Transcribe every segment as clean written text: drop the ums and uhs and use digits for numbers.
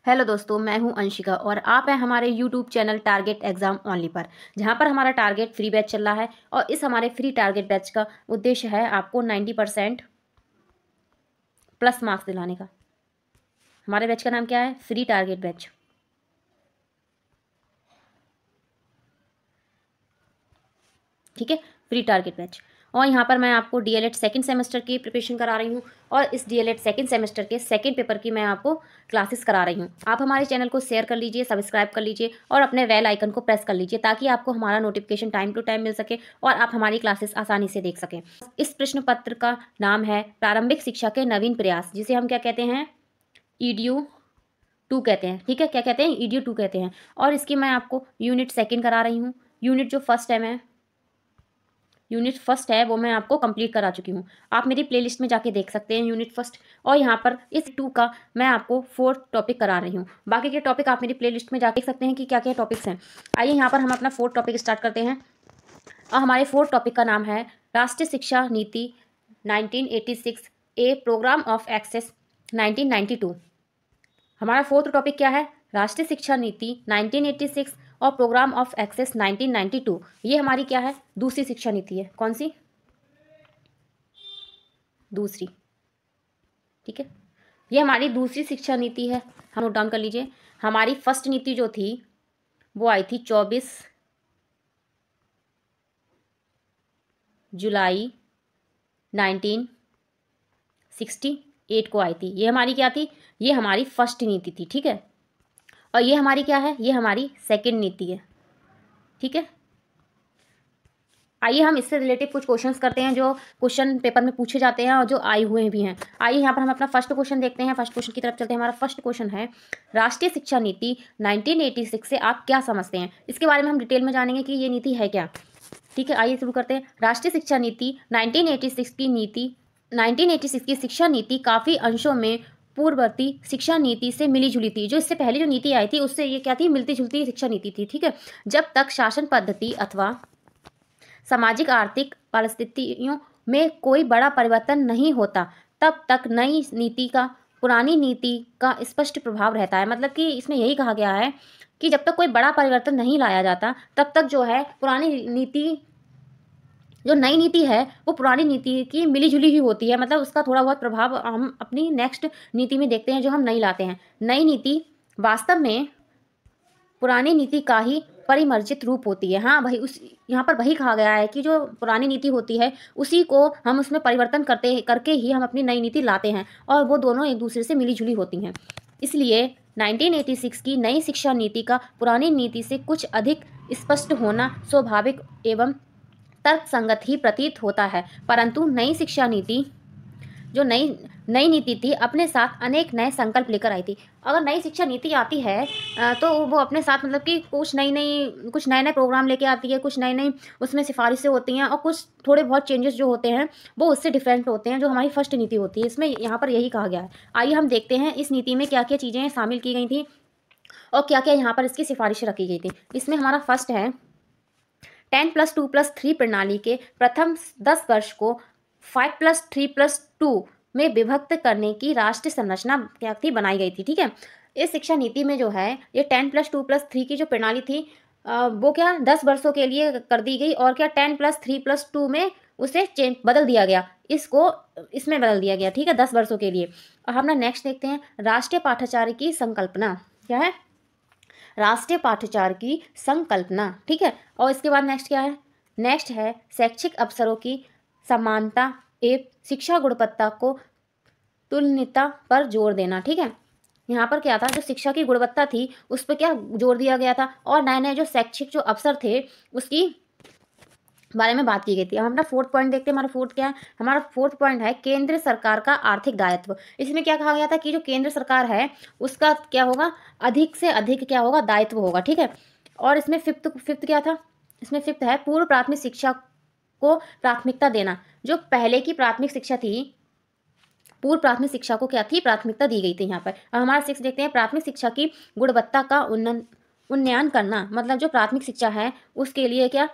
Hello दोस्तों, मैं हूं अंशिका और आप हैं हमारे YouTube channel target exam only पर, जहां पर हमारा टारगेट फ्री बैच चल रहा है। और इस हमारे फ्री टारगेट बैच का उद्देश्य है आपको 90% प्लस मार्क्स दिलाने का। हमारे बैच का नाम क्या है? Free target batch. ठीक है, फ्री टारगेट बैच। और यहाँ पर मैं आपको डीएलएड सेकंड सेमेस्टर की प्रिपरेशन करा रही हूँ और इस डीएलएड सेकंड सेमेस्टर के सेकंड पेपर की मैं आपको क्लासेस करा रही हूँ। आप हमारे चैनल को शेयर कर लीजिए, सब्सक्राइब कर लीजिए और अपने बेल आइकन को प्रेस कर लीजिए ताकि आपको हमारा नोटिफिकेशन टाइम टू टाइम मिल सके और आप हमारी क्लासेस आसानी से देख सकें। इस प्रश्न पत्र का नाम है प्रारंभिक शिक्षा के नवीन प्रयास, जिसे हम क्या कहते हैं? ईडीयू 2 कहते हैं। ठीक है, क्या कहते हैं? ईडीयू 2 कहते हैं। और इसकी मैं आपको यूनिट सेकेंड करा रही हूँ। यूनिट जो फर्स्ट है वो मैं आपको कंप्लीट करा चुकी हूँ। आप मेरी प्लेलिस्ट में जाके देख सकते हैं यूनिट फर्स्ट। और यहाँ पर इस 2 का मैं आपको 4th टॉपिक करा रही हूँ। बाकी के टॉपिक आप मेरी प्लेलिस्ट में जाके देख सकते हैं कि क्या क्या टॉपिक्स हैं। आइए यहाँ पर हम अपना 4th टॉपिक स्टार्ट करते हैं। और हमारे 4th टॉपिक का नाम है राष्ट्रीय शिक्षा नीति 1986 ए प्रोग्राम ऑफ एक्सेस 1992। हमारा 4th टॉपिक क्या है? राष्ट्रीय शिक्षा नीति 1986 और प्रोग्राम ऑफ एक्सेस 1992। ये हमारी क्या है? दूसरी शिक्षा नीति है। कौन सी? दूसरी। ठीक है, ये हमारी दूसरी शिक्षा नीति है। हम नोट डाउन कर लीजिए। हमारी फर्स्ट नीति जो थी वो आई थी 24 जुलाई 1968 को आई थी। ये हमारी क्या थी? ये हमारी फर्स्ट नीति थी। ठीक है, और ये हमारी क्या है? ये हमारी सेकंड नीति है। ठीक है, आइए हम इससे रिलेटेड कुछ क्वेश्चंस करते हैं जो क्वेश्चन पेपर में पूछे जाते हैं और जो आए हुए भी हैं। आइए यहाँ पर हम अपना फर्स्ट क्वेश्चन देखते हैं। फर्स्ट क्वेश्चन की तरफ चलते हैं। हमारा फर्स्ट क्वेश्चन है राष्ट्रीय शिक्षा नीति 1986 से आप क्या समझते हैं? इसके बारे में हम डिटेल में जानेंगे कि ये नीति है क्या। ठीक है, आइए शुरू करते हैं। राष्ट्रीय शिक्षा नीति 1986 की शिक्षा नीति काफ़ी अंशों में पूर्ववर्ती शिक्षा नीति से मिली जुली थी। जो इससे पहले जो नीति आई थी उससे ये क्या थी? मिलती जुलती शिक्षा नीति थी। ठीक है, जब तक शासन पद्धति अथवा सामाजिक आर्थिक परिस्थितियों में कोई बड़ा परिवर्तन नहीं होता तब तक नई नीति का पुरानी नीति का स्पष्ट प्रभाव रहता है। मतलब कि इसमें यही कहा गया है कि जब तक कोई बड़ा परिवर्तन नहीं लाया जाता तब तक जो है पुरानी नीति, जो नई नीति है वो पुरानी नीति की मिली जुली ही होती है। मतलब उसका थोड़ा बहुत प्रभाव हम अपनी नेक्स्ट नीति में देखते हैं जो हम नई लाते हैं। नई नीति वास्तव में पुरानी नीति का ही परिमार्जित रूप होती है। हाँ भाई, उस यहाँ पर वही कहा गया है कि जो पुरानी नीति होती है उसी को हम उसमें परिवर्तन करके ही हम अपनी नई नीति लाते हैं और वो दोनों एक दूसरे से मिली जुली होती हैं। इसलिए 1986 की नई शिक्षा नीति का पुरानी नीति से कुछ अधिक स्पष्ट होना स्वाभाविक एवं तर्कसंगत ही प्रतीत होता है। परंतु नई शिक्षा नीति, जो नई नई नीति थी, अपने साथ अनेक नए संकल्प लेकर आई थी। अगर नई शिक्षा नीति आती है तो वो अपने साथ मतलब कि कुछ नए नए प्रोग्राम लेके आती है, कुछ नई उसमें सिफारिशें होती हैं और कुछ थोड़े बहुत चेंजेस जो होते हैं वो उससे डिफरेंट होते हैं जो हमारी फर्स्ट नीति होती है। इसमें यहाँ पर यही कहा गया है। आइए हम देखते हैं इस नीति में क्या क्या चीज़ें शामिल की गई थी और क्या क्या यहाँ पर इसकी सिफारिशें रखी गई थी। इसमें हमारा फर्स्ट है 10+2+3 प्रणाली के प्रथम 10 वर्ष को 5+3+2 में विभक्त करने की राष्ट्रीय संरचना क्या थी? बनाई गई थी। ठीक है, इस शिक्षा नीति में जो है ये 10+2+3 की जो प्रणाली थी वो क्या 10 वर्षों के लिए कर दी गई और क्या 10+3+2 में उसे बदल दिया गया। इसमें बदल दिया गया। ठीक है, 10 वर्षों के लिए। और हम ना नेक्स्ट देखते हैं राष्ट्रीय पाठाचार्य की संकल्पना। क्या है? राष्ट्रीय पाठाचार्य की संकल्पना। ठीक है, और इसके बाद नेक्स्ट क्या है? नेक्स्ट है शैक्षिक अवसरों की समानता एवं शिक्षा गुणवत्ता को तुलनीयता पर जोर देना। ठीक है, यहाँ पर क्या था? जो शिक्षा की गुणवत्ता थी उस पर क्या जोर दिया गया था और नए नए जो शैक्षिक जो अवसर थे उसकी बारे में बात की गई थी। अब हम अपना 4th पॉइंट देखते हैं। हमारा 4th क्या है? हमारा 4th पॉइंट है केंद्र सरकार का आर्थिक दायित्व। इसमें क्या कहा गया था कि जो केंद्र सरकार है उसका क्या होगा? अधिक से अधिक क्या होगा? दायित्व होगा। ठीक है, और इसमें फिफ्थ क्या था? इसमें फिफ्थ है पूर्व प्राथमिक शिक्षा को प्राथमिकता देना। जो पहले की प्राथमिक शिक्षा थी, पूर्व प्राथमिक शिक्षा को क्या थी? प्राथमिकता दी गई थी यहाँ पर। अब हमारा 6 देखते हैं प्राथमिक शिक्षा की गुणवत्ता का उन्नयन करना, मतलब जो प्राथमिक शिक्षा है उसके लिए क्या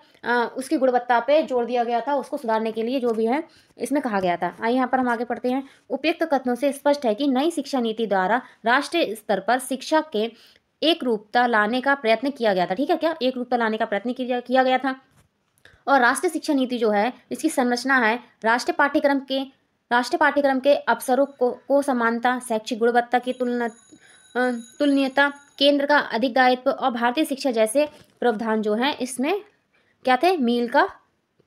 उसकी गुणवत्ता पे जोर दिया गया था, उसको सुधारने के लिए जो भी है इसमें कहा गया था। आइए यहाँ पर हम आगे पढ़ते हैं। उपयुक्त कथनों से स्पष्ट है कि नई शिक्षा नीति द्वारा राष्ट्रीय स्तर पर शिक्षा के एक रूपता लाने का प्रयत्न किया गया था। ठीक है, क्या एक रूपता लाने का प्रयत्न किया गया था। और राष्ट्रीय शिक्षा नीति जो है इसकी संरचना है राष्ट्रीय पाठ्यक्रम के अवसरों को समानता, शैक्षिक गुणवत्ता की तुलनीयता, केंद्र का अधिक दायित्व और भारतीय शिक्षा जैसे प्रावधान जो हैं इसमें क्या थे, मील का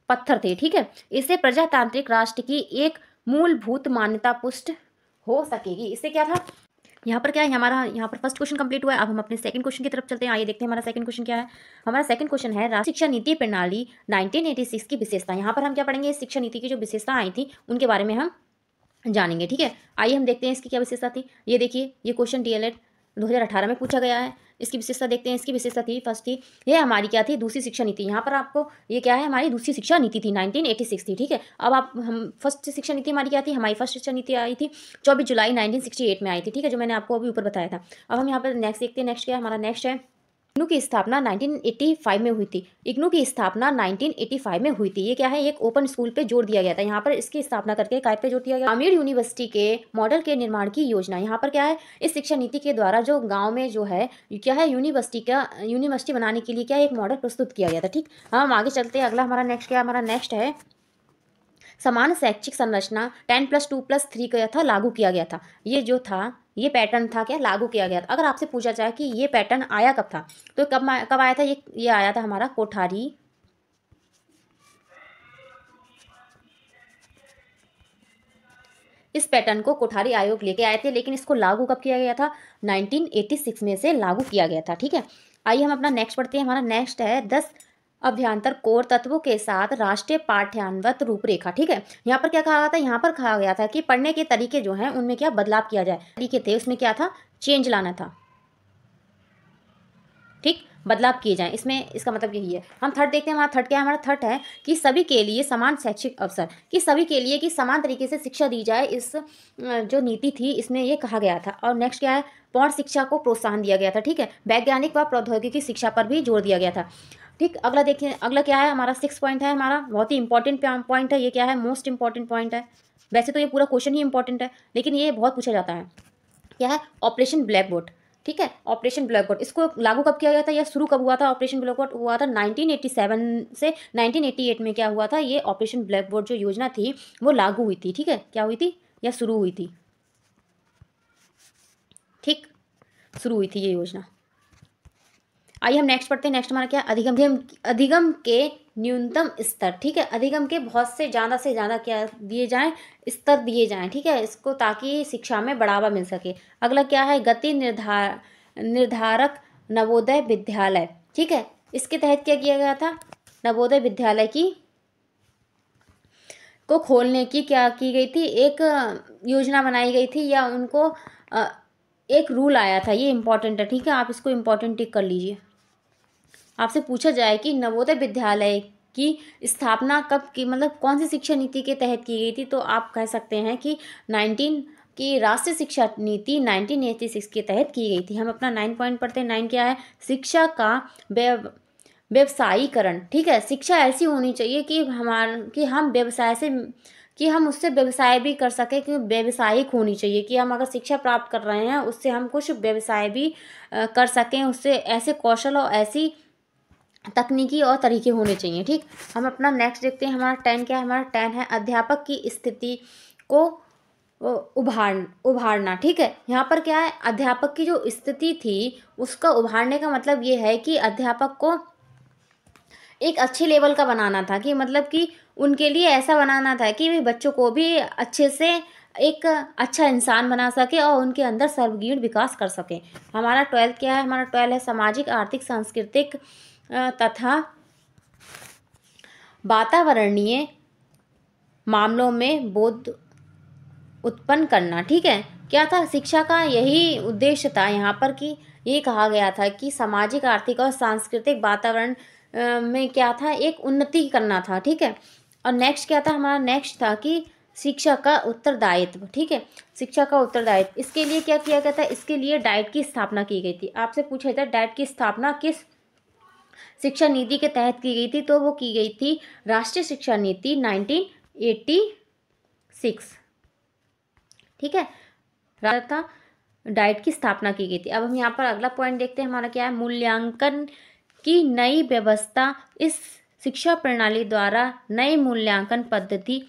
पत्थर थे। ठीक है, इससे प्रजातांत्रिक राष्ट्र की एक मूलभूत मान्यता पुष्ट हो सकेगी। इससे क्या था, यहाँ पर क्या है, हमारा यहाँ पर फर्स्ट क्वेश्चन कंप्लीट हुआ है। अब हम अपने सेकंड क्वेश्चन की तरफ चलते हैं। आइए देखते हैं हमारा सेकंड क्वेश्चन क्या है। हमारा सेकंड क्वेश्चन है राष्ट्रीय शिक्षा नीति प्रणाली 1986 की विशेषता। यहाँ पर हम क्या पढ़ेंगे, शिक्षा नीति की जो विशेषता आई थी उनके बारे में हम जानेंगे। ठीक है, आइए हम देखते हैं इसकी क्या विशेषता थी। ये देखिए, ये क्वेश्चन DLED 2018 में पूछा गया है। इसकी विशेषता देखते हैं। इसकी विशेषता थी, फर्स्ट थी, ये हमारी क्या थी, दूसरी शिक्षा नीति। यहाँ पर आपको ये क्या है, हमारी दूसरी शिक्षा नीति थी, 1986 थी। ठीक है, अब आप हम फर्स्ट शिक्षा नीति हमारी क्या थी, हमारी फर्स्ट शिक्षा नीति आई थी 24 जुलाई 1968 में आई थी। ठीक है, जो मैंने आपको अभी ऊपर बताया था। अब हम यहाँ पर नेक्स्ट देखते हैं। नेक्स्ट क्या है हमारा, नेक्स्ट है इग्नू की स्थापना 1985 में हुई थी। इग्नू की स्थापना 1985 में हुई थी। ये क्या है, एक ओपन स्कूल पे जोर दिया गया था। यहाँ पर इसकी स्थापना करके काय पे जोर दिया गया, ग्रामीण यूनिवर्सिटी के मॉडल के निर्माण की योजना। यहाँ पर क्या है, इस शिक्षा नीति के द्वारा जो गांव में जो है क्या है, यूनिवर्सिटी बनाने के लिए क्या एक मॉडल प्रस्तुत किया गया था। ठीक, हम आगे चलते हैं। अगला हमारा नेक्स्ट क्या, हमारा नेक्स्ट है समान शैक्षिक संरचना 10+2+3 का था लागू किया गया था। ये जो था, ये पैटर्न था क्या, लागू किया गया था। अगर आपसे पूछा जाए कि ये पैटर्न आया कब था, तो कब आया था, ये आया था हमारा कोठारी इस पैटर्न को कोठारी आयोग लेके आए थे, लेकिन इसको लागू कब किया गया था, 1986 में से लागू किया गया था। ठीक है, आइए हम अपना नेक्स्ट पढ़ते हैं। हमारा नेक्स्ट है 10 अभ्यंतर कोर तत्वों के साथ राष्ट्रीय पाठ्यान्वत रूपरेखा। ठीक है, यहाँ पर क्या कहा गया था, यहाँ पर कहा गया था कि पढ़ने के तरीके जो हैं उनमें क्या बदलाव किया जाए। तरीके थे उसमें क्या था, चेंज लाना था। ठीक, बदलाव किए जाएं, इसमें इसका मतलब यही है। हम थर्ड देखते हैं। हमारा थर्ड क्या है, हमारा थर्ड है कि सभी के लिए समान शैक्षिक अवसर, कि सभी के लिए कि समान तरीके से शिक्षा दी जाए। इस जो नीति थी इसमें ये कहा गया था। और नेक्स्ट क्या है, पौध शिक्षा को प्रोत्साहन दिया गया था। ठीक है, वैज्ञानिक व प्रौद्योगिकी शिक्षा पर भी जोर दिया गया था। ठीक, अगला देखिए, अगला क्या है, हमारा 6 पॉइंट है, हमारा बहुत ही इंपॉर्टेंट पॉइंट है। ये क्या है, मोस्ट इंपॉर्टेंट पॉइंट है। वैसे तो ये पूरा क्वेश्चन ही इंपॉर्टेंट है, लेकिन ये बहुत पूछा जाता है। क्या है, ऑपरेशन ब्लैक बोर्ड। ठीक है, ऑपरेशन ब्लैक बोर्ड, इसको लागू कब किया गया था या शुरू कब हुआ था। ऑपरेशन ब्लैक बोर्ड हुआ था 1987 से 1988 में क्या हुआ था, ये ऑपरेशन ब्लैक बोर्ड जो योजना थी वो लागू हुई थी। ठीक है, क्या हुई थी या शुरू हुई थी, ठीक, शुरू हुई थी ये योजना। आइए हम नेक्स्ट पढ़ते हैं। नेक्स्ट हमारा क्या, अधिगम के न्यूनतम स्तर। ठीक है, अधिगम के बहुत से ज़्यादा क्या दिए जाएं, स्तर दिए जाएं। ठीक है, इसको ताकि शिक्षा में बढ़ावा मिल सके। अगला क्या है, गति निर्धारक नवोदय विद्यालय। ठीक है, इसके तहत क्या किया गया था, नवोदय विद्यालय को खोलने की क्या की गई थी, एक योजना बनाई गई थी, या उनको एक रूल आया था। ये इंपॉर्टेंट है। ठीक है, आप इसको इंपॉर्टेंट टिक कर लीजिए। आपसे पूछा जाए कि नवोदय विद्यालय की स्थापना कब की, मतलब कौन सी शिक्षा नीति के तहत की गई थी, तो आप कह सकते हैं कि राष्ट्रीय शिक्षा नीति 1986 के तहत की गई थी। हम अपना 9 पॉइंट पढ़ते हैं। 9 क्या है, शिक्षा का व्यवसायीकरण। ठीक है, शिक्षा ऐसी होनी चाहिए कि हम व्यवसाय से कि हम उससे व्यवसाय भी कर सकें, कि व्यवसायिक होनी चाहिए, कि हम अगर शिक्षा प्राप्त कर रहे हैं उससे हम कुछ व्यवसाय भी कर सकें, उससे ऐसे कौशल और ऐसी तकनीकी और तरीके होने चाहिए। ठीक, हम अपना नेक्स्ट देखते हैं। हमारा 10 क्या है, हमारा 10 है अध्यापक की स्थिति को उभारना। ठीक है, यहाँ पर क्या है, अध्यापक की जो स्थिति थी उसका उभारने का मतलब ये है कि अध्यापक को एक अच्छे लेवल का बनाना था, कि मतलब कि उनके लिए ऐसा बनाना था कि वे बच्चों को भी अच्छे से एक अच्छा इंसान बना सके और उनके अंदर सर्वगुण विकास कर सके। हमारा 12 क्या है, हमारा 12 है सामाजिक, आर्थिक, सांस्कृतिक तथा वातावरणीय मामलों में बोध उत्पन्न करना। ठीक है, क्या था, शिक्षा का यही उद्देश्य था यहाँ पर, कि ये कहा गया था कि सामाजिक, आर्थिक और सांस्कृतिक वातावरण में क्या था, एक उन्नति करना था। ठीक है, और नेक्स्ट क्या था, हमारा नेक्स्ट था कि शिक्षा का उत्तरदायित्व, ठीक है, शिक्षा का उत्तरदायित्व, इसके लिए क्या किया गया था, इसके लिए डाइट की स्थापना की गई थी। आपसे पूछा था डाइट की स्थापना किस शिक्षा नीति के तहत की गई थी, तो वो की गई थी राष्ट्रीय शिक्षा नीति 1986, ठीक है, था डाइट की स्थापना की गई थी। अब हम यहाँ पर अगला पॉइंट देखते हैं, हमारा क्या है, मूल्यांकन की नई व्यवस्था। इस शिक्षा प्रणाली द्वारा नई मूल्यांकन पद्धति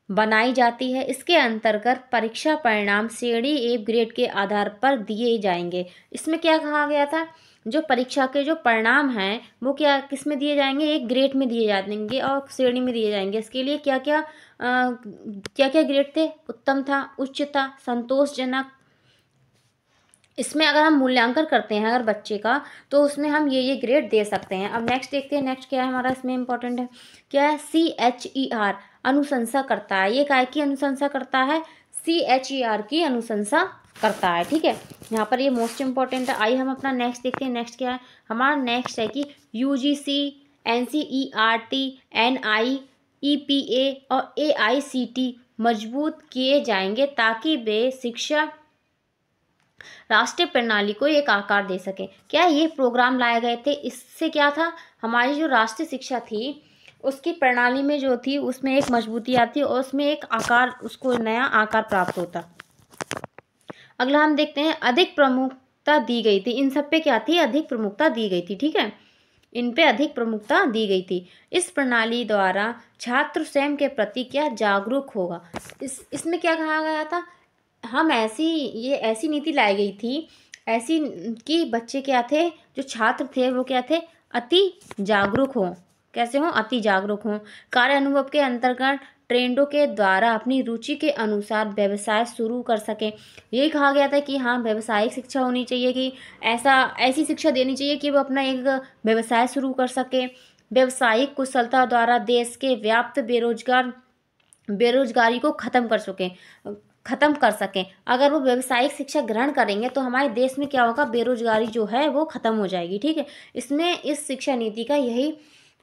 बनाई जाती है। इसके अंतर्गत परीक्षा परिणाम श्रेणी ए ग्रेड के आधार पर दिए जाएंगे। इसमें क्या कहा गया था, जो परीक्षा के जो परिणाम हैं वो क्या किस में दिए जाएंगे, एक ग्रेड में दिए जाएंगे और श्रेणी में दिए जाएंगे। इसके लिए क्या क्या ग्रेड थे, उत्तम था, उच्च था, संतोषजनक। इसमें अगर हम मूल्यांकन करते हैं अगर बच्चे का, तो उसमें हम ये ग्रेड दे सकते हैं। अब नेक्स्ट देखते हैं, नेक्स्ट क्या है हमारा इसमें इंपॉर्टेंट है, क्या है, CHER अनुशंसा करता है। ये काय की अनुशंसा करता है, CHER की अनुशंसा करता है, ठीक है, यहाँ पर ये मोस्ट इंपॉर्टेंट है। आइए हम अपना नेक्स्ट देखते हैं, नेक्स्ट क्या है हमारा, नेक्स्ट है कि UGC, NCERT, NIEPA और AICT मजबूत किए जाएंगे ताकि वे शिक्षा राष्ट्रीय प्रणाली को एक आकार दे सके। क्या ये प्रोग्राम लाए गए थे, इससे क्या था, हमारी जो राष्ट्रीय शिक्षा थी उसकी प्रणाली में जो थी उसमें एक मजबूती आती और उसमें एक आकार, उसको नया आकार प्राप्त होता। अगला हम देखते हैं, अधिक प्रमुखता दी गई थी। इन सब पे क्या थी, अधिक प्रमुखता दी गई थी, ठीक है, इन पे अधिक प्रमुखता दी गई थी। इस प्रणाली द्वारा छात्र स्वयं के प्रति क्या जागरूक होगा। इसमें क्या कहा गया था, हम ऐसी नीति लाई गई थी ऐसी कि बच्चे क्या थे, जो छात्र थे वो क्या थे, अति जागरूक हों। कैसे हों, अति जागरूक हों। कार्य अनुभव के अंतर्गत ट्रेंडों के द्वारा अपनी रुचि के अनुसार व्यवसाय शुरू कर सकें। यही कहा गया था कि हाँ, व्यावसायिक शिक्षा होनी चाहिए, कि ऐसी शिक्षा देनी चाहिए कि वो अपना एक व्यवसाय शुरू कर सके। व्यावसायिक कुशलता द्वारा देश के व्याप्त बेरोजगारी को खत्म कर सकें। अगर वो व्यावसायिक शिक्षा ग्रहण करेंगे तो हमारे देश में क्या होगा, बेरोजगारी जो है वो खत्म हो जाएगी, ठीक है। इसमें इस शिक्षा नीति का यही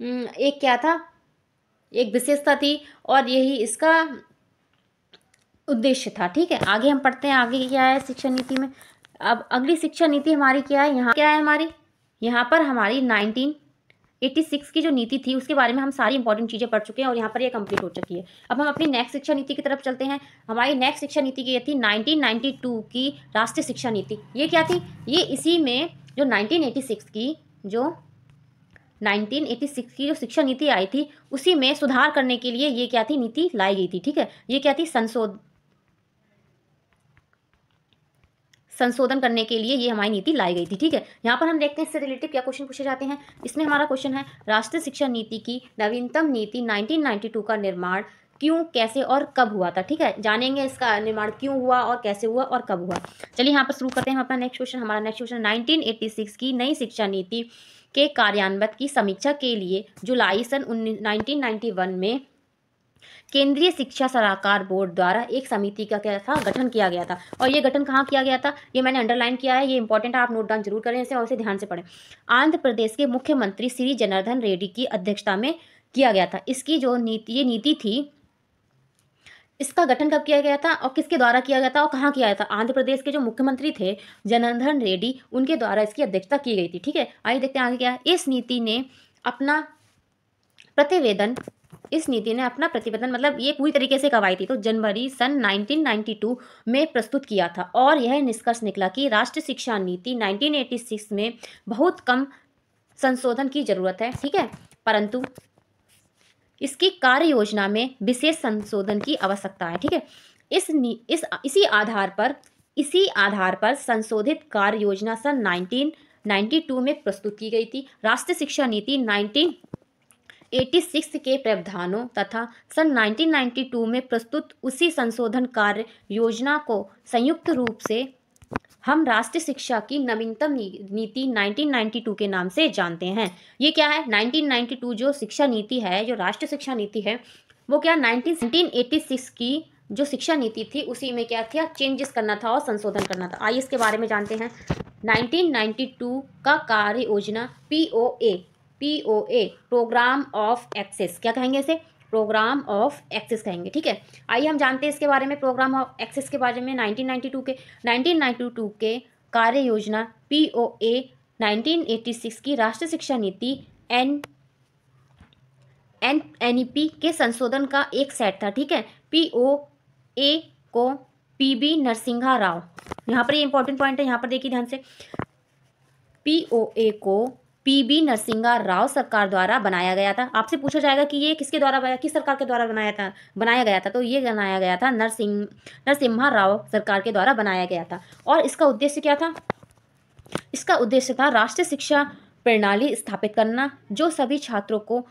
एक क्या था, एक विशेषता थी और यही इसका उद्देश्य था, ठीक है। आगे हम पढ़ते हैं, आगे क्या है शिक्षा नीति में। अब अगली शिक्षा नीति हमारी क्या है, यहाँ क्या है हमारी, यहाँ पर हमारी 1986 की जो नीति थी उसके बारे में हम सारी इंपॉर्टेंट चीज़ें पढ़ चुके हैं और यहाँ पर ये कंप्लीट हो चुकी है। अब हम अपनी नेक्स्ट शिक्षा नीति की तरफ चलते हैं। हमारी नेक्स्ट शिक्षा नीति की ये थी 1992 की राष्ट्रीय शिक्षा नीति। ये क्या थी, ये इसी में जो 1986 की जो शिक्षा नीति आई थी उसी में सुधार करने के लिए ये क्या थी, नीति लाई गई थी, ठीक है। ये क्या थी, संशोधन करने के लिए ये हमारी नीति लाई गई थी, ठीक है। यहाँ पर हम देखते हैं इससे रिलेटेड क्या क्वेश्चन पूछे जाते हैं। इसमें हमारा क्वेश्चन है, राष्ट्रीय शिक्षा नीति की नवीनतम नीति 1992 का निर्माण क्यों, कैसे और कब हुआ था, ठीक है। जानेंगे इसका निर्माण क्यों हुआ और कैसे हुआ और कब हुआ। चलिए यहाँ पर शुरू करते हैं हम अपना नेक्स्ट क्वेश्चन। हमारा नेक्स्ट क्वेश्चन, 1986 की नई शिक्षा नीति के कार्यान्वयन की समीक्षा के लिए जुलाई सन 1991 में केंद्रीय शिक्षा सलाहकार बोर्ड द्वारा एक समिति का क्या था, गठन किया गया था। और ये गठन कहाँ किया गया था, ये मैंने अंडरलाइन किया है, ये इंपॉर्टेंट है, आप नोट डाउन जरूर करें इसे और इसे ध्यान से पढ़ें। आंध्र प्रदेश के मुख्यमंत्री श्री जनार्दन रेड्डी की अध्यक्षता में किया गया था। इसकी जो ये नीति थी, इसका गठन कब किया गया था और किसके द्वारा किया गया था और कहाँ किया गया था, आंध्र प्रदेश के जो मुख्यमंत्री थे जनार्दन रेड्डी, उनके द्वारा इसकी अध्यक्षता की गई थी, ठीक है। आइए देखते हैं आगे क्या है। इस नीति ने अपना प्रतिवेदन मतलब ये पूरी तरीके से कब आई थी, तो जनवरी सन 1992 में प्रस्तुत किया था। और यह निष्कर्ष निकला कि राष्ट्रीय शिक्षा नीति 1986 में बहुत कम संशोधन की जरूरत है, ठीक है, परंतु इसकी कार्य योजना में विशेष संशोधन की आवश्यकता है, ठीक है। इसी आधार पर संशोधित कार्य योजना सन 1992 में प्रस्तुत की गई थी। राष्ट्रीय शिक्षा नीति 1986 के प्रावधानों तथा सन 1992 में प्रस्तुत उसी संशोधन कार्य योजना को संयुक्त रूप से हम राष्ट्रीय शिक्षा की नवीनतम नीति 1992 के नाम से जानते हैं। ये क्या है, 1992 जो शिक्षा नीति है, जो राष्ट्रीय शिक्षा नीति है, वो क्या 1986 की जो शिक्षा नीति थी उसी में क्या था, चेंजेस करना था और संशोधन करना था। आइए इसके बारे में जानते हैं। 1992 का कार्य योजना POA प्रोग्राम ऑफ एक्सेस, क्या कहेंगे इसे, प्रोग्राम ऑफ एक्सेस कहेंगे, ठीक है। आइए हम जानते हैं इसके बारे में, प्रोग्राम ऑफ एक्सेस के बारे में। 1992 के कार्य योजना POA 1986 की राष्ट्रीय शिक्षा नीति NEP के संशोधन का एक सेट था, ठीक है। POA को PB नरसिम्हा राव, यहाँ पर ये इंपॉर्टेंट पॉइंट है, यहाँ पर देखिए ध्यान से, POA को PB नरसिम्हा राव सरकार द्वारा बनाया गया था। आपसे पूछा जाएगा कि ये किसके द्वारा, किस सरकार के द्वारा बनाया गया था, तो ये बनाया गया था नरसिम्हा राव सरकार के द्वारा बनाया गया था। और इसका उद्देश्य क्या था? इसका उद्देश्य था राष्ट्रीय शिक्षा प्रणाली स्थापित करना जो सभी छात्रों को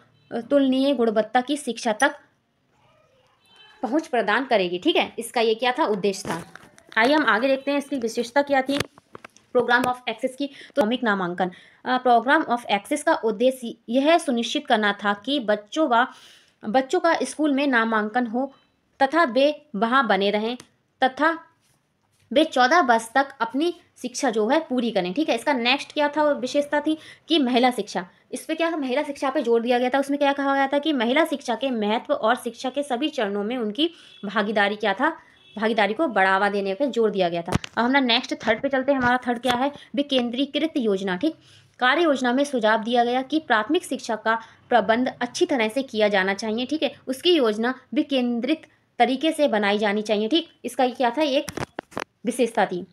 तुलनीय गुणवत्ता की शिक्षा तक पहुंच प्रदान करेगी, ठीक है। इसका ये क्या था, उद्देश्य था। आइए हम आगे देखते हैं इसकी विशेषता क्या थी प्रोग्राम ऑफ एक्सेस की। तो क्रमिक नामांकन, प्रोग्राम ऑफ एक्सेस का उद्देश्य यह सुनिश्चित करना था कि बच्चों का स्कूल में नामांकन हो तथा वे वहां बने रहें तथा वे 14 वर्ष तक अपनी शिक्षा जो है पूरी करें, ठीक है। इसका नेक्स्ट क्या था, विशेषता थी कि महिला शिक्षा। इस पे क्या था, महिला शिक्षा पे जोर दिया गया था। उसमें क्या कहा गया था कि महिला शिक्षा के महत्व और शिक्षा के सभी चरणों में उनकी भागीदारी क्या था, भागीदारी को बढ़ावा देने पे जोर दिया गया था। अब हम नेक्स्ट थर्ड पे चलते हैं। हमारा थर्ड क्या है, विकेंद्रीकृत योजना, ठीक। कार्य योजना में सुझाव दिया गया कि प्राथमिक शिक्षा का प्रबंध अच्छी तरह से किया जाना चाहिए, ठीक है। उसकी योजना विकेंद्रित तरीके से बनाई जानी चाहिए, ठीक। इसका क्या था, एक विशेषता थी।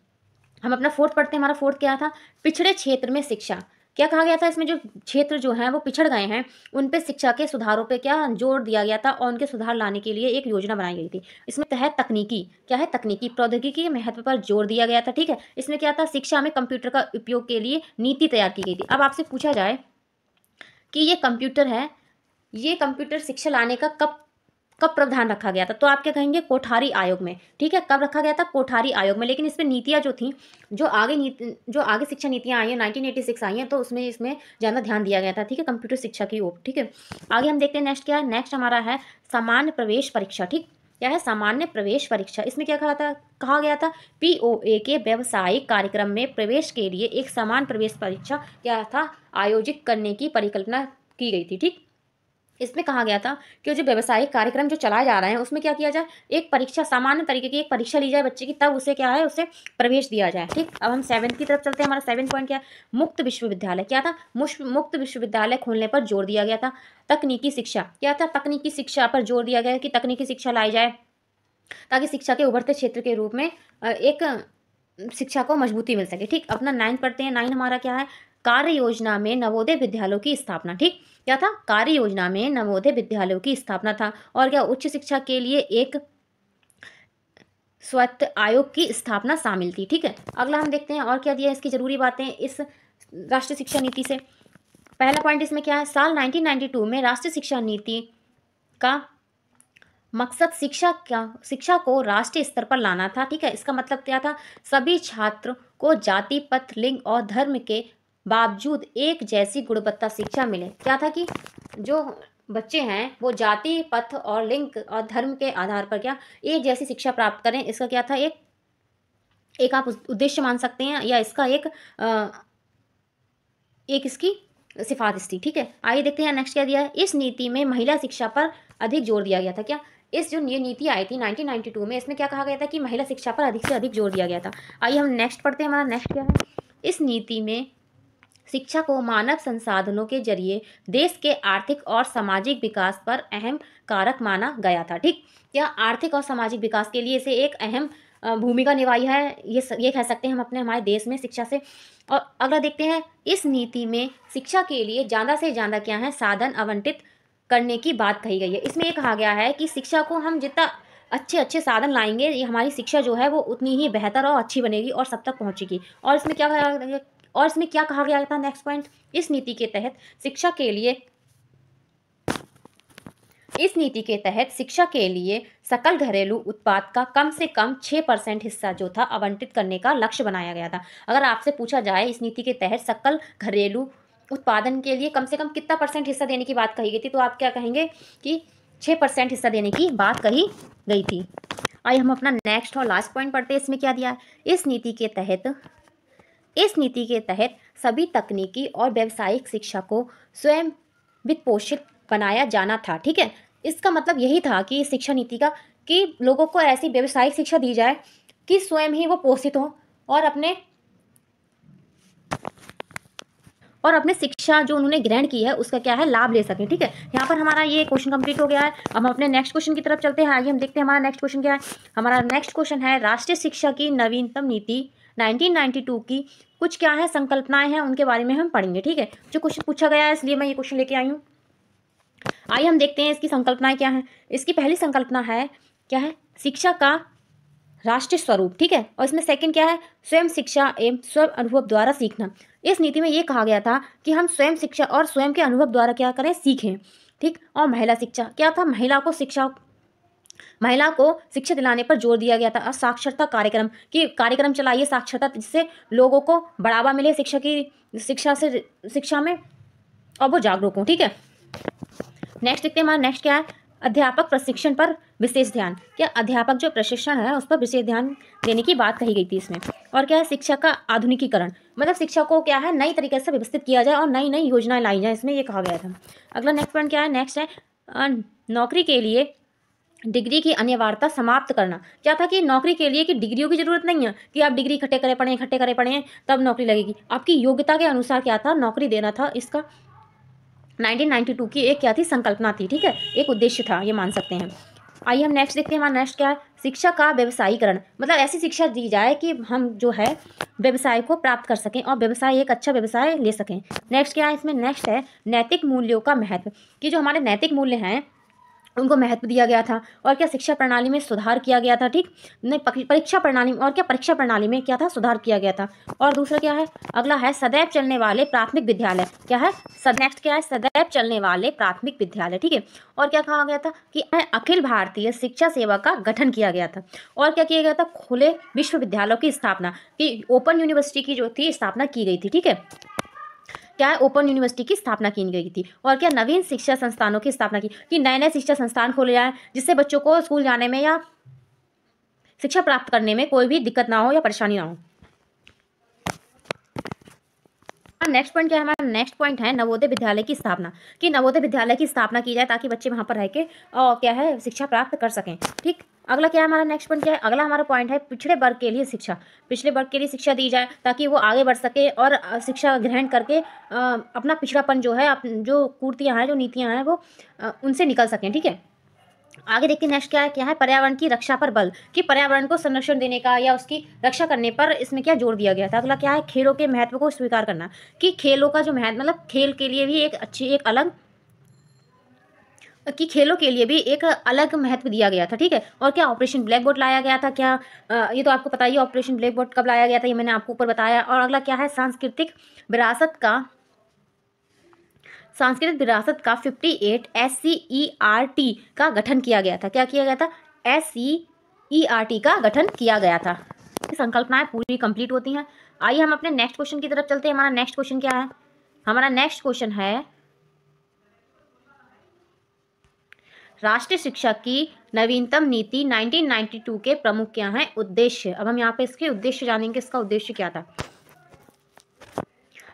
हम अपना फोर्थ पढ़ते हैं। हमारा फोर्थ क्या था, पिछड़े क्षेत्र में शिक्षा। क्या कहा गया था, इसमें जो क्षेत्र जो हैं वो पिछड़ गए हैं उन पे शिक्षा के सुधारों पे क्या जोर दिया गया था और उनके सुधार लाने के लिए एक योजना बनाई गई थी। इसमें तहत तकनीकी, क्या है, तकनीकी प्रौद्योगिकी के महत्व पर जोर दिया गया था, ठीक है। इसमें क्या था, शिक्षा में कंप्यूटर का उपयोग के लिए नीति तैयार की गई थी। अब आपसे पूछा जाए कि ये कंप्यूटर है, ये कंप्यूटर शिक्षा लाने का कब प्रावधान रखा गया था, तो आप क्या कहेंगे, कोठारी आयोग में, ठीक है। कब रखा गया था, कोठारी आयोग में। लेकिन इसमें नीतियाँ जो थी, जो आगे शिक्षा नीतियाँ आई हैं 1986 आई हैं, तो उसमें इसमें ज़्यादा ध्यान दिया गया था, ठीक है, कंप्यूटर शिक्षा की ओर, ठीक है। आगे हम देखते हैं नेक्स्ट क्या है। नेक्स्ट हमारा है सामान्य प्रवेश परीक्षा, ठीक। क्या है, सामान्य प्रवेश परीक्षा। इसमें क्या कहा गया था, POA के व्यावसायिक कार्यक्रम में प्रवेश के लिए एक समान प्रवेश परीक्षा क्या था, आयोजित करने की परिकल्पना की गई थी, ठीक। इसमें कहा गया था कि जो व्यावसायिक कार्यक्रम जो चलाए जा रहे हैं उसमें क्या किया जाए, एक परीक्षा, सामान्य तरीके की एक परीक्षा ली जाए बच्चे की, तब उसे क्या है, उसे प्रवेश दिया जाए, ठीक। अब हम 7th की तरफ चलते हैं। हमारा 7th पॉइंट क्या है, मुक्त विश्वविद्यालय। क्या था, मुक्त विश्वविद्यालय खोलने पर जोर दिया गया था। तकनीकी शिक्षा, क्या था, तकनीकी शिक्षा पर जोर दिया गया कि तकनीकी शिक्षा लाई जाए ताकि शिक्षा के उभरते क्षेत्र के रूप में एक शिक्षा को मजबूती मिल सके, ठीक। अपना 9 पढ़ते हैं। 9 हमारा क्या है, कार्य योजना में नवोदय विद्यालयों की स्थापना, ठीक। क्या था, कार्य योजना में नवोदय विद्यालयों की स्थापना था। और क्या, उच्च शिक्षा के लिए एक स्वायत्त आयोग की स्थापना शामिल थी, ठीक है। अगला हम देखते हैं और क्या दिया इसकी जरूरी बातें इस राष्ट्रीय शिक्षा नीति से। पहला पॉइंट इसमें क्या है, साल 1992 में राष्ट्रीय शिक्षा नीति का मकसद शिक्षा को राष्ट्रीय स्तर पर लाना था, ठीक है। इसका मतलब क्या था, सभी छात्र को जाति, पथ, लिंग और धर्म के बावजूद एक जैसी गुणवत्ता शिक्षा मिले। क्या था कि जो बच्चे हैं वो जाति, पथ और लिंग और धर्म के आधार पर क्या एक जैसी शिक्षा प्राप्त करें। इसका क्या था, एक आप उद्देश्य मान सकते हैं, या इसका एक इसकी सिफारिश थी, ठीक है। आइए देखते हैं नेक्स्ट क्या दिया है। इस नीति में महिला शिक्षा पर अधिक जोर दिया गया था। क्या, इस जो ये नीति आई थी 1992 में, इसमें क्या कहा गया था कि महिला शिक्षा पर अधिक से अधिक जोर दिया गया था। आइए हम नेक्स्ट पढ़ते हैं। हमारा नेक्स्ट क्या है, इस नीति में शिक्षा को मानव संसाधनों के जरिए देश के आर्थिक और सामाजिक विकास पर अहम कारक माना गया था, ठीक। क्या, आर्थिक और सामाजिक विकास के लिए इसे एक अहम भूमिका निभाई है, ये कह सकते हैं हम अपने हमारे देश में शिक्षा से। और अगला देखते हैं, इस नीति में शिक्षा के लिए ज़्यादा से ज़्यादा क्या है, साधन आवंटित करने की बात कही गई है। इसमें ये कहा गया है कि शिक्षा को हम जितना अच्छे साधन लाएंगे, ये हमारी शिक्षा जो है वो उतनी ही बेहतर और अच्छी बनेगी और सब तक पहुंचेगी। और इसमें क्या कहा गया था, नेक्स्ट पॉइंट, इस नीति के तहत शिक्षा के लिए सकल घरेलू उत्पाद का कम से कम 6% हिस्सा जो था आवंटित करने का लक्ष्य बनाया गया था। अगर आपसे पूछा जाए इस नीति के तहत सकल घरेलू उत्पादन के लिए कम से कम कितना % हिस्सा देने की बात कही गई थी, तो आप क्या कहेंगे कि 6% हिस्सा देने की बात कही गई थी। आइए हम अपना नेक्स्ट और लास्ट पॉइंट पढ़ते हैं। इसमें क्या दिया है, इस नीति के तहत सभी तकनीकी और व्यावसायिक शिक्षा को स्वयं वित्त पोषित बनाया जाना था, ठीक है। इसका मतलब यही था कि शिक्षा नीति का कि लोगों को ऐसी व्यावसायिक शिक्षा दी जाए कि स्वयं ही वो पोषित हों और अपने शिक्षा जो उन्होंने ग्रहण की है उसका क्या है लाभ ले सकें। ठीक है, यहाँ पर हमारा ये क्वेश्चन कंप्लीट हो गया है। अब हम अपने नेक्स्ट क्वेश्चन की तरफ चलते हैं। आइए हम देखते हैं हमारा नेक्स्ट क्वेश्चन क्या है। हमारा नेक्स्ट क्वेश्चन है राष्ट्रीय शिक्षा की नवीनतम नीति 1992 की कुछ क्या है संकल्पनाएं हैं, उनके बारे में हम पढ़ेंगे। ठीक है, जो क्वेश्चन पूछा गया है इसलिए मैं ये क्वेश्चन लेके आई हूँ। आइए हम देखते हैं इसकी संकल्पनाएं क्या हैं। इसकी पहली संकल्पना है क्या है, शिक्षा का राष्ट्रीय स्वरूप। ठीक है, और इसमें सेकंड क्या है, स्वयं शिक्षा एवं स्वयं अनुभव द्वारा सीखना। इस नीति में ये कहा गया था कि हम स्वयं शिक्षा और स्वयं के अनुभव द्वारा क्या करें, सीखें। ठीक, और महिला शिक्षा क्या था, महिला को शिक्षा दिलाने पर जोर दिया गया था। और साक्षरता कार्यक्रम चलाइए साक्षरता, जिससे लोगों को बढ़ावा मिले शिक्षा में और वो जागरूक हों। ठीक है, नेक्स्ट देखते हैं हमारा नेक्स्ट क्या है, अध्यापक प्रशिक्षण पर विशेष ध्यान। क्या अध्यापक जो प्रशिक्षण है उस पर विशेष ध्यान देने की बात कही गई थी इसमें। और क्या है, शिक्षा का आधुनिकीकरण, मतलब शिक्षा को क्या है नई तरीके से व्यवस्थित किया जाए और नई नई योजनाएं लाई जाए, इसमें ये कहा गया था। अगला नेक्स्ट पॉइंट क्या है, नेक्स्ट है नौकरी के लिए डिग्री की अनिवार्यता समाप्त करना। क्या था कि नौकरी के लिए कि डिग्रियों की जरूरत नहीं है कि आप डिग्री इकट्ठे करे पढ़े तब नौकरी लगेगी। आपकी योग्यता के अनुसार क्या था, नौकरी देना था। इसका 1992 की एक क्या थी, संकल्पना थी। ठीक है, एक उद्देश्य था, ये मान सकते हैं। आइए हम नेक्स्ट देखते हैं। हमारा नेक्स्ट क्या है, शिक्षा का व्यवसायीकरण, मतलब ऐसी शिक्षा दी जाए कि हम जो है व्यवसाय को प्राप्त कर सकें और व्यवसाय एक अच्छा व्यवसाय ले सकें। नेक्स्ट क्या है, इसमें नेक्स्ट है नैतिक मूल्यों का महत्व, कि जो हमारे नैतिक मूल्य हैं उनको महत्व दिया गया था। और क्या, शिक्षा प्रणाली में सुधार किया गया था। ठीक, नहीं परीक्षा प्रणाली में क्या था, सुधार किया गया था। और दूसरा क्या है, अगला है सदैव चलने वाले प्राथमिक विद्यालय। क्या है, नेक्स्ट क्या है, सदैव चलने वाले प्राथमिक विद्यालय। ठीक है, और क्या कहा गया था कि अखिल भारतीय शिक्षा सेवा का गठन किया गया था। और क्या किया गया था, खुले विश्वविद्यालयों की स्थापना, कि ओपन यूनिवर्सिटी की जो थी स्थापना की गई थी। ठीक है, क्या है, ओपन यूनिवर्सिटी की स्थापना की गई थी। और क्या, नवीन शिक्षा संस्थानों की स्थापना की, कि नए नए शिक्षा संस्थान खोले जाएं जिससे बच्चों को स्कूल जाने में या शिक्षा प्राप्त करने में कोई भी दिक्कत ना हो या परेशानी ना हो। नेक्स्ट पॉइंट क्या है, हमारा नेक्स्ट पॉइंट है नवोदय विद्यालय की स्थापना, कि नवोदय विद्यालय की स्थापना की जाए ताकि बच्चे वहां पर रह के क्या है शिक्षा प्राप्त कर सकें। ठीक, अगला क्या है, हमारा नेक्स्ट पॉइंट क्या है, अगला हमारा पॉइंट है पिछड़े वर्ग के लिए शिक्षा दी जाए ताकि वो आगे बढ़ सके और शिक्षा ग्रहण करके अपना पिछड़ापन जो है, जो कुरीतियाँ हैं, जो नीतियाँ हैं, वो उनसे निकल सकें। ठीक है, आगे देखिए नेक्स्ट क्या है पर्यावरण की रक्षा पर बल, कि पर्यावरण को संरक्षण देने का या उसकी रक्षा करने पर इसमें क्या जोर दिया गया था। अगला क्या है, खेलों के महत्व को स्वीकार करना, कि खेलों का जो महत्व, मतलब खेल के लिए भी एक अलग महत्व दिया गया था। ठीक है, और क्या ऑपरेशन ब्लैक बोर्ड लाया गया था। क्या ये तो आपको पता ही है ऑपरेशन ब्लैक बोर्ड कब लाया गया था, ये मैंने आपको ऊपर बताया। और अगला क्या है, सांस्कृतिक विरासत का 58 SCERT का गठन किया गया था। क्या किया गया था, SCERT का गठन किया गया था। संकल्पनाएं पूरी कंप्लीट होती हैं। आइए हम अपने नेक्स्ट क्वेश्चन की तरफ चलते हैं। हमारा नेक्स्ट क्वेश्चन क्या है, हमारा नेक्स्ट क्वेश्चन है राष्ट्रीय शिक्षा की नवीनतम नीति 1992 के प्रमुख क्या हैं उद्देश्य। अब हम यहाँ पे इसके उद्देश्य जानेंगे, इसका उद्देश्य क्या था।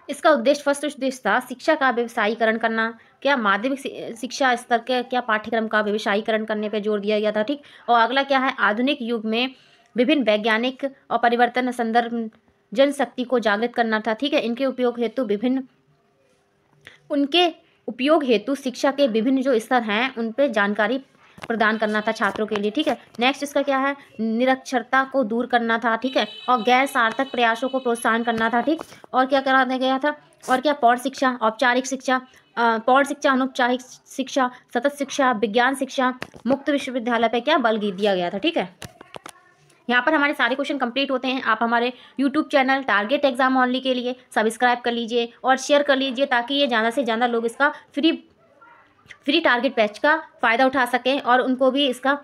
इसका उद्देश्य, फर्स्ट उद्देश्य था शिक्षा का व्यवसायीकरण करना। क्या माध्यमिक शिक्षा स्तर के क्या पाठ्यक्रम का व्यवसायीकरण करने पर जोर दिया गया था। ठीक, और अगला क्या है, आधुनिक युग में विभिन्न वैज्ञानिक और परिवर्तन संदर्भ जनशक्ति को जागृत करना था। ठीक है, उनके उपयोग हेतु शिक्षा के विभिन्न जो स्तर हैं उन पर जानकारी प्रदान करना था छात्रों के लिए। ठीक है, नेक्स्ट इसका क्या है, निरक्षरता को दूर करना था। ठीक है, और गैर सार्थक प्रयासों को प्रोत्साहन करना था। ठीक, और क्या कराया गया था, और क्या पौध शिक्षा, औपचारिक शिक्षा, अनौपचारिक शिक्षा, सतत शिक्षा, विज्ञान शिक्षा, मुक्त विश्वविद्यालय पे क्या बल दिया गया था। ठीक है, यहाँ पर हमारे सारे क्वेश्चन कंप्लीट होते हैं। आप हमारे YouTube channel target exam only के लिए सब्सक्राइब कर लीजिए और शेयर कर लीजिए ताकि ये ज़्यादा से ज़्यादा लोग इसका फ्री टारगेट बैच का फ़ायदा उठा सकें और उनको भी इसका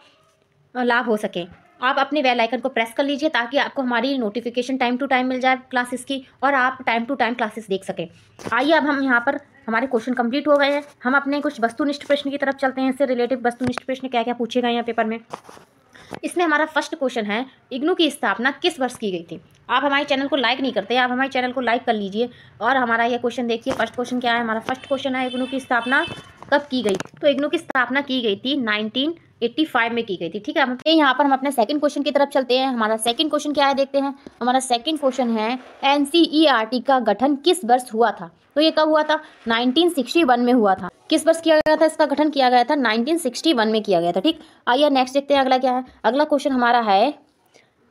लाभ हो सके। आप अपने बेल आइकन को प्रेस कर लीजिए ताकि आपको हमारी नोटिफिकेशन टाइम टू टाइम मिल जाए क्लासेस की और आप टाइम टू टाइम क्लासेस देख सकें। आइए अब हम यहाँ पर हमारे क्वेश्चन कंप्लीट हो गए हैं, हम अपने कुछ वस्तुनिष्ठ प्रश्न की तरफ चलते हैं। इससे रिलेटेड वस्तुनिष्ठ प्रश्न क्या क्या पूछे गए हैं पेपर में। इसमें हमारा फर्स्ट क्वेश्चन है, इग्नू की स्थापना किस वर्ष की गई थी। आप हमारे चैनल को लाइक नहीं करते, आप हमारे चैनल को लाइक कर लीजिए और हमारा ये क्वेश्चन देखिए। फर्स्ट क्वेश्चन क्या है, हमारा फर्स्ट क्वेश्चन है, इग्नू की स्थापना कब की गई। तो इग्नू की स्थापना की गई थी 1985 में की गई थी, ठीक है। यहाँ पर हम अपने सेकंड क्वेश्चन की तरफ चलते हैं। हमारा सेकंड क्वेश्चन क्या है देखते हैं। हमारा सेकंड क्वेश्चन है, एनसीईआरटी का गठन किस वर्ष हुआ था। तो ये कब हुआ था, 1961 में हुआ था। किस वर्ष किया गया था, इसका गठन किया गया था 1961 में किया गया था, ठीक। आइए नेक्स्ट देखते हैं अगला क्या है। अगला क्वेश्चन हमारा है,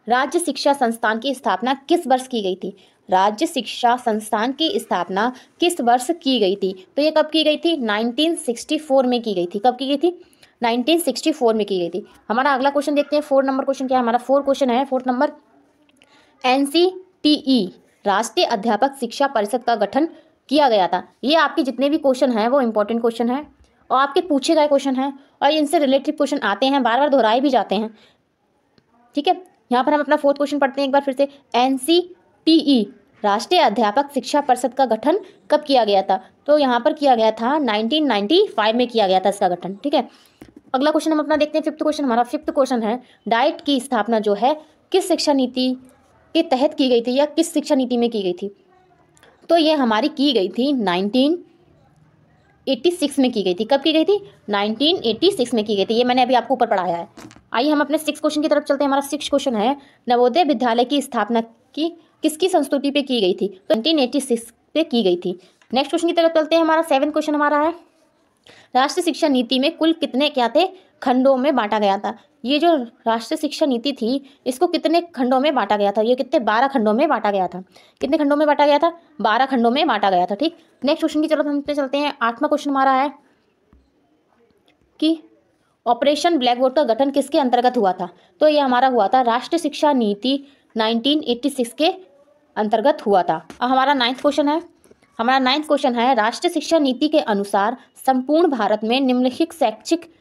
राज्य शिक्षा संस्थान की स्थापना किस वर्ष की गई थी। राज्य शिक्षा संस्थान की स्थापना किस वर्ष की गई थी। तो ये कब की गई थी, 1964 में की गई थी। कब की गई थी, 1964 में की गई थी। हमारा अगला क्वेश्चन देखते हैं, 4 नंबर क्वेश्चन क्या है। हमारा 4 क्वेश्चन है, 4 नंबर, एनसीटीई राष्ट्रीय अध्यापक शिक्षा परिषद का गठन किया गया था। ये आपके जितने भी क्वेश्चन हैं वो इंपॉर्टेंट क्वेश्चन है और आपके पूछे गए क्वेश्चन हैं और इनसे रिलेटेड क्वेश्चन आते हैं, बार बार दोहराए भी जाते हैं, ठीक है। यहाँ पर हम अपना 4th क्वेश्चन पढ़ते हैं एक बार फिर से। एनसीटीई राष्ट्रीय अध्यापक शिक्षा परिषद का गठन कब किया गया था। तो यहाँ पर किया गया था 1995 में किया गया था इसका गठन, ठीक है। अगला क्वेश्चन हम अपना देखते हैं, 5th क्वेश्चन। हमारा 5th क्वेश्चन है, डाइट की स्थापना जो है किस शिक्षा नीति के तहत की गई थी या किस शिक्षा नीति में की गई थी। तो ये हमारी की गई थी 1986 में की गई थी। कब की गई थी, 1986 में की गई थी। ये मैंने अभी आपको ऊपर पढ़ाया है। आइए हम अपने 6th क्वेश्चन की तरफ चलते हैं। हमारा 6th क्वेश्चन है, नवोदय विद्यालय की स्थापना की किसकी संस्तुति पे की गई थी। तो 1986 पे की गई थी। नेक्स्ट क्वेश्चन की तरफ चलते हैं। हमारा 7th क्वेश्चन हमारा है, राष्ट्रीय शिक्षा नीति में कुल कितने क्या थे, खंडों में बांटा गया था। ये जो राष्ट्रीय शिक्षा नीति थी इसको कितने खंडों में बांटा गया था। ये कितने, 12 खंडों में बांटा गया था। कितने खंडों में बांटा गया था, 12 खंडों में बांटा गया था, ठीक। नेक्स्ट क्वेश्चन की तरफ हम पे चलते हैं। 8वां क्वेश्चन हमारा है कि ऑपरेशन ब्लैकबोर्ड का गठन किसके अंतर्गत हुआ था। तो ये हमारा हुआ था राष्ट्रीय शिक्षा नीति 1986 के अंतर्गत हुआ था। हमारा 9th क्वेश्चन है। हमारा 9th क्वेश्चन है, राष्ट्रीय शिक्षा नीति के अनुसार संपूर्ण भारत में निम्नलिखित शैक्षिक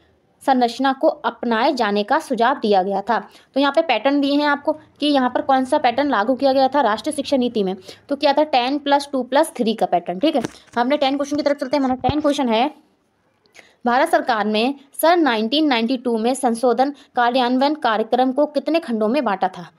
संरचना को अपनाए जाने का सुझाव दिया गया था। तो यहाँ पे पैटर्न दिए हैं आपको कि यहाँ पर कौन सा पैटर्न लागू किया गया था राष्ट्रीय शिक्षा नीति में। तो क्या था, 10+2+3 का पैटर्न, ठीक है। हमने 10 क्वेश्चन की तरफ चलते हैं। हमारा 10 क्वेश्चन है, भारत सरकार ने सन 1992 में संशोधन कार्यान्वयन कार्यक्रम को कितने खंडों में बांटा था।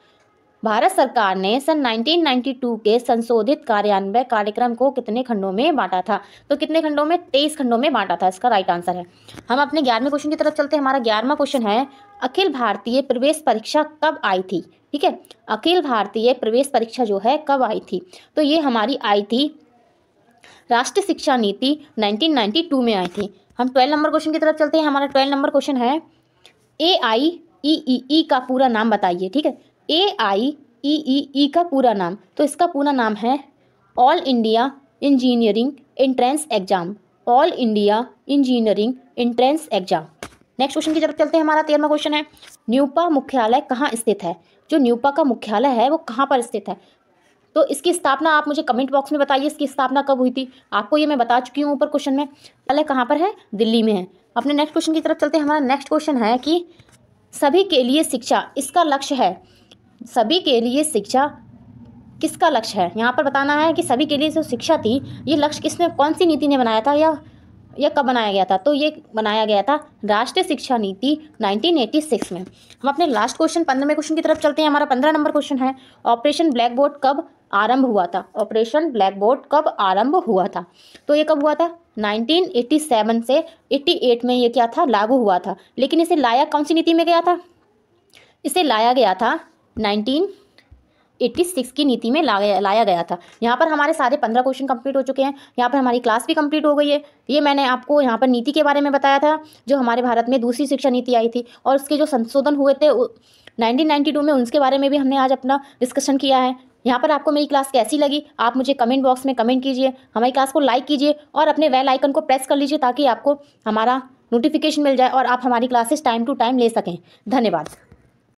भारत सरकार ने सन 1992 के संशोधित कार्यान्वयन कार्यक्रम को कितने खंडों में बांटा था। तो कितने खंडों में, 23 खंडों में बांटा था, इसका राइट आंसर है। हम अपने 11वें क्वेश्चन की तरफ चलते हैं। हमारा 11वां क्वेश्चन है, अखिल भारतीय प्रवेश परीक्षा कब आई थी, ठीक है। अखिल भारतीय प्रवेश परीक्षा जो है कब आई थी। तो ये हमारी आई थी, राष्ट्रीय शिक्षा नीति 1992 में आई थी। हम 12 नंबर क्वेश्चन की तरफ चलते हैं। हमारा 12 नंबर क्वेश्चन है, AIEEE का पूरा नाम बताइए, ठीक है। AIEEE का पूरा नाम, तो इसका पूरा नाम है all India engineering entrance exam. All India engineering entrance exam. Next question की तरफ चलते हैं। हमारा 13वां क्वेश्चन है, न्यूपा मुख्यालय कहाँ स्थित है। जो न्यूपा का मुख्यालय है वो कहाँ पर स्थित है। तो इसकी स्थापना आप मुझे कमेंट बॉक्स में बताइए, इसकी स्थापना कब हुई थी। आपको ये मैं बता चुकी हूँ ऊपर क्वेश्चन में। पहले कहाँ पर है, दिल्ली में है। अपने नेक्स्ट क्वेश्चन की तरफ चलते हैं। हमारा नेक्स्ट क्वेश्चन है कि सभी के लिए शिक्षा इसका लक्ष्य है। सभी के लिए शिक्षा किसका लक्ष्य है। यहाँ पर बताना है कि सभी के लिए जो शिक्षा थी ये लक्ष्य किसने, कौन सी नीति ने बनाया था या कब बनाया गया था। तो ये बनाया गया था राष्ट्रीय शिक्षा नीति 1986 में। हम अपने लास्ट क्वेश्चन 15वें क्वेश्चन की तरफ चलते हैं। हमारा 15 नंबर क्वेश्चन है, ऑपरेशन ब्लैक बोर्ड कब आरंभ हुआ था। ऑपरेशन ब्लैक बोर्ड कब आरंभ हुआ था। तो ये कब हुआ था, 1987 से 88 में ये क्या था, लागू हुआ था। लेकिन इसे लाया कौन सी नीति में गया था, इसे लाया गया था 1986 की नीति में लाया गया था। यहाँ पर हमारे सारे 15 क्वेश्चन कंप्लीट हो चुके हैं। यहाँ पर हमारी क्लास भी कंप्लीट हो गई है। ये मैंने आपको यहाँ पर नीति के बारे में बताया था जो हमारे भारत में दूसरी शिक्षा नीति आई थी और उसके जो संशोधन हुए थे 1992 में, उनके बारे में भी हमने आज अपना डिस्कशन किया है। यहाँ पर आपको मेरी क्लास कैसी लगी आप मुझे कमेंट बॉक्स में कमेंट कीजिए, हमारी क्लास को लाइक कीजिए और अपने बेल आइकन को प्रेस कर लीजिए ताकि आपको हमारा नोटिफिकेशन मिल जाए और आप हमारी क्लासेस टाइम टू टाइम ले सकें। धन्यवाद।